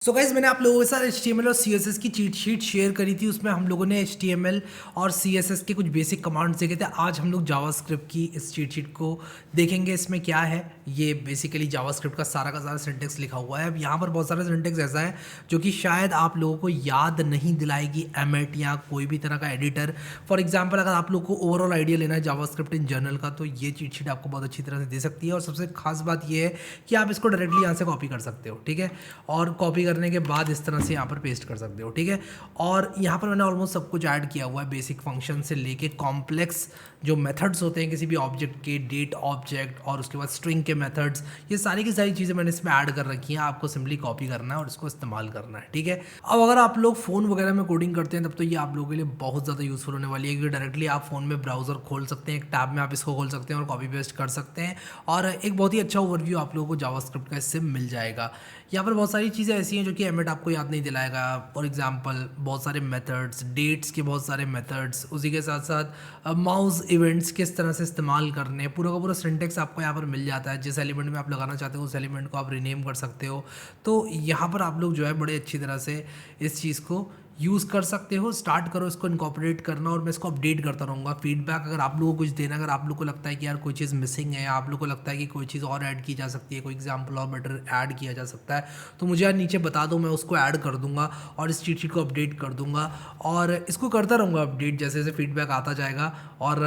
So guys मैंने आप लोगों के साथ HTML और CSS की चीट शीट शेयर करी थी। उसमें हम लोगों ने HTML और CSS के कुछ बेसिक कमांड्स देखे थे। आज हम लोग जावास्क्रिप्ट की इस चीट शीट को देखेंगे। इसमें क्या है, ये बेसिकली जावास्क्रिप्ट का सारा सिंटेक्स लिखा हुआ है। अब यहाँ पर बहुत सारा सिंटेक्स ऐसा है जो कि शायद आप लोगों को याद नहीं दिलाएगी एमिट या कोई भी तरह का एडिटर। फॉर एग्जाम्पल अगर आप लोग को ओवरऑल आइडिया लेना है जावास्क्रिप्ट इन जनरल का, तो ये चीट शीट आपको बहुत अच्छी तरह से दे सकती है। और सबसे खास बात ये है कि आप इसको डायरेक्टली यहाँ से कॉपी कर सकते हो, ठीक है। और कॉपी करने के बाद इस तरह से यहाँ पर पेस्ट कर सकते हो, ठीक है। और यहाँ पर मैंने ऑलमोस्ट सब कुछ ऐड किया हुआ है, बेसिक फंक्शन से लेके कॉम्प्लेक्स जो मेथड्स होते हैं किसी भी ऑब्जेक्ट के, डेट ऑब्जेक्ट और उसके बाद स्ट्रिंग के मेथड्स, ये सारी की सारी चीज़ें मैंने इसमें ऐड कर रखी हैं। आपको सिंपली कॉपी करना है और इसको इस्तेमाल करना है, ठीक है। अब अगर आप लोग फ़ोन वगैरह में कोडिंग करते हैं तब तो ये आप लोगों के लिए बहुत ज़्यादा यूज़फुल होने वाली है, क्योंकि डायरेक्टली आप फ़ोन में ब्राउज़र खोल सकते हैं, एक टैब में आप इसको खोल सकते हैं और कॉपी पेस्ट कर सकते हैं। और एक बहुत ही अच्छा ओवरव्यू आप लोगों को जावास्क्रिप्ट का इससे मिल जाएगा। यहाँ पर बहुत सारी चीज़ें ऐसी हैं जो कि एमिट आपको याद नहीं दिलाएगा। फॉर एग्जांपल बहुत सारे मेथड्स, डेट्स के बहुत सारे मेथड्स, उसी के साथ साथ माउस इवेंट्स किस तरह से इस्तेमाल करने, पूरा का पूरा सिंटेक्स आपको यहाँ पर मिल जाता है। जिस एलिमेंट में आप लगाना चाहते हो उस एलिमेंट को आप रीनेम कर सकते हो। तो यहाँ पर आप लोग जो है बड़े अच्छी तरह से इस चीज़ को यूज़ कर सकते हो। स्टार्ट करो इसको इनकॉर्पोरेट करना, और मैं इसको अपडेट करता रहूँगा। फीडबैक अगर आप लोगों को कुछ देना, अगर आप लोग को लगता है कि यार कोई चीज़ मिसिंग है, या आप लोग को लगता है कि कोई चीज़ और ऐड की जा सकती है, कोई एग्जांपल और बेटर ऐड किया जा सकता है, तो मुझे यार नीचे बता दो, मैं उसको ऐड कर दूंगा और इस चीट शीट को अपडेट कर दूंगा। और इसको करता रहूँगा अपडेट जैसे जैसे फीडबैक आता जाएगा। और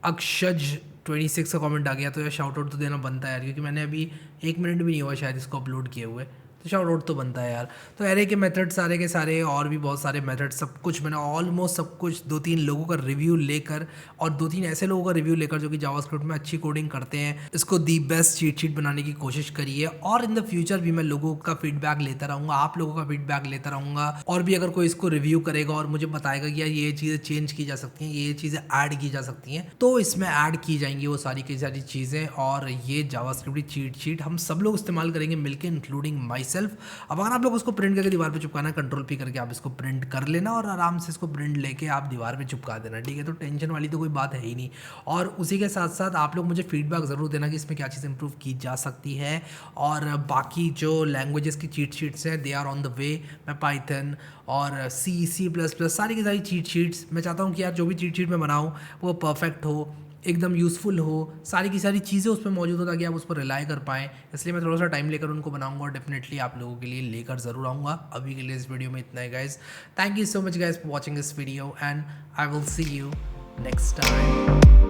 अक्षज 26 का कमेंट आ गया, तो यार शाउट आउट तो देना बनता है यार, क्योंकि मैंने अभी 1 मिनट भी नहीं हुआ शायद इसको अपलोड किए हुए, तो शाउट आउट तो बनता है यार। तो एरे के मेथड सारे के सारे और भी बहुत सारे मेथड, सब कुछ मैंने ऑलमोस्ट सब कुछ 2-3 लोगों का रिव्यू लेकर, और 2-3 ऐसे लोगों का रिव्यू लेकर जो कि जावास्क्रिप्ट में अच्छी कोडिंग करते हैं, इसको दी बेस्ट चीट शीट बनाने की कोशिश करी है। और इन द फ्यूचर भी मैं लोगों का फीडबैक लेता रहूँगा, आप लोगों का फीडबैक लेता रहूँगा। और भी अगर कोई इसको रिव्यू करेगा और मुझे बताएगा कि यार ये चीज़ें चेंज की जा सकती हैं, ये चीज़ें ऐड की जा सकती हैं, तो इसमें ऐड की जाएंगी वो सारी की सारी चीज़ें। और ये जावास्क्रिप्ट चीट शीट हम सब लोग इस्तेमाल करेंगे मिलकर, इंक्लूडिंग माई सेल्फ। अब अगर आप लोग उसको प्रिंट करके दीवार पे चिपकाना है, कंट्रोल P करके आप इसको प्रिंट कर लेना और आराम से इसको प्रिंट लेके आप दीवार पे चिपका देना, ठीक है। तो टेंशन वाली तो कोई बात है ही नहीं। और उसी के साथ साथ आप लोग मुझे फीडबैक ज़रूर देना कि इसमें क्या चीज़ इंप्रूव की जा सकती है। और बाकी जो लैंग्वेजेस की चीट शीट्स हैं, they are on the way. मैं पाइथन और C++ सारी की सारी चीट शीट्स मैं चाहता हूँ कि यार जो भी चीट शीट मैं बनाऊँ वो परफेक्ट हो, एकदम यूज़फुल हो, सारी की सारी चीज़ें उसमें मौजूद हो, ताकि आप उस पर रिलाई कर पाएँ। इसलिए मैं थोड़ा सा टाइम लेकर उनको बनाऊंगा और डेफिनेटली आप लोगों के लिए लेकर ज़रूर आऊँगा। अभी के लिए इस वीडियो में इतना ही guys. Thank you so much guys for watching this video, and I will see you next time.